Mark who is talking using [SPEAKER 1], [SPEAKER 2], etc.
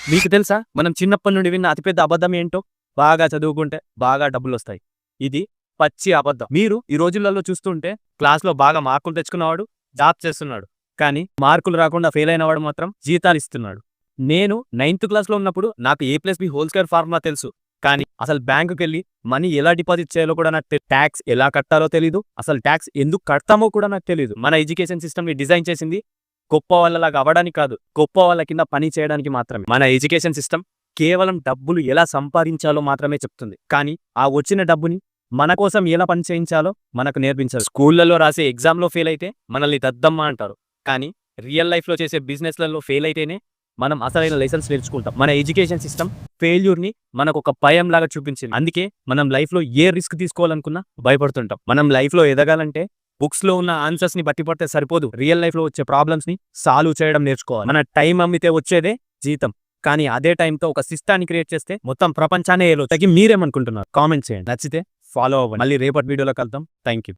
[SPEAKER 1] మీకు తెలుసా మనం చిన్నప్పటి నుండి విన్న అతిపెద్ద అబద్ధం ఏంటో? బాగా చదువుకుంటే బాగా డబ్బులొస్తాయి. ఇది పచ్చి అబద్ధం. మీరు ఈ రోజులలో చూస్తుంటే క్లాస్‌లో బాగా మార్కులు తెచ్చుకున్నవాడు జాబ్ చేస్తున్నాడు. కానీ మార్కులు రాకుండా ఫెయిల్ అయినవాడు మాత్రం జీతాలిస్తున్నాడు. నేను 9థ్ క్లాస్‌లో ఉన్నప్పుడు నాకు A+B² ఫార్ములా తెలుసు. కానీ అసలు బ్యాంకుకెళ్ళి మనీ ఎలా డిపాజిట్ చేయాలో కూడా నాకు టాక్స్ ఎలా కట్టాలో తెలీదు. అసలు టాక్స్ ఎందుకు కడతామో కూడా నాకు తెలీదు. మన ఎడ్యుకేషన్ సిస్టమ్‌ని డిజైన్ చేసింది గొప్ప వాళ్ళలాగా అవ్వడానికి కాదు, గొప్ప వాళ్ళ కింద పని చేయడానికి మాత్రమే. మన ఎడ్యుకేషన్ సిస్టమ్ కేవలం డబ్బులు ఎలా సంపాదించాలో మాత్రమే చెప్తుంది. కానీ ఆ వచ్చిన డబ్బుని మన కోసం ఎలా పని చేయించాలో మనకు నేర్పించారు. స్కూళ్లలో రాసే ఎగ్జామ్లో ఫెయిల్ అయితే మనల్ని దద్దమ్మ అంటారు. కానీ రియల్ లైఫ్లో చేసే బిజినెస్లలో ఫెయిల్ అయితేనే మనం అసలైన లెసన్స్ నేర్చుకుంటాం. మన ఎడ్యుకేషన్ సిస్టమ్ ఫెయిల్యూర్ని మనకు ఒక భయం లాగా చూపించింది. అందుకే మనం లైఫ్లో ఏ రిస్క్ తీసుకోవాలనుకున్నా భయపడుతుంటాం. మనం లైఫ్లో ఎదగాలంటే బుక్స్ లో ఉన్న ఆన్సర్స్ ని బట్టి పడితే సరిపోదు. రియల్ లైఫ్ లో వచ్చే ప్రాబ్లమ్స్ ని సాల్వ్ చేయడం నేర్చుకోవాలి. మన టైం అమ్మితే వచ్చేదే జీతం. కానీ అదే టైంతో ఒక సిస్టాన్ని క్రియేట్ చేస్తే మొత్తం ప్రపంచాన్ని ఏలో తగ్గి మీరేమనుకుంటున్నారు? కామెంట్ చేయండి. నచ్చితే ఫాలో అవ్వండి. మళ్ళీ రేపటి వీడియోలో కలుద్దాం. Thank you.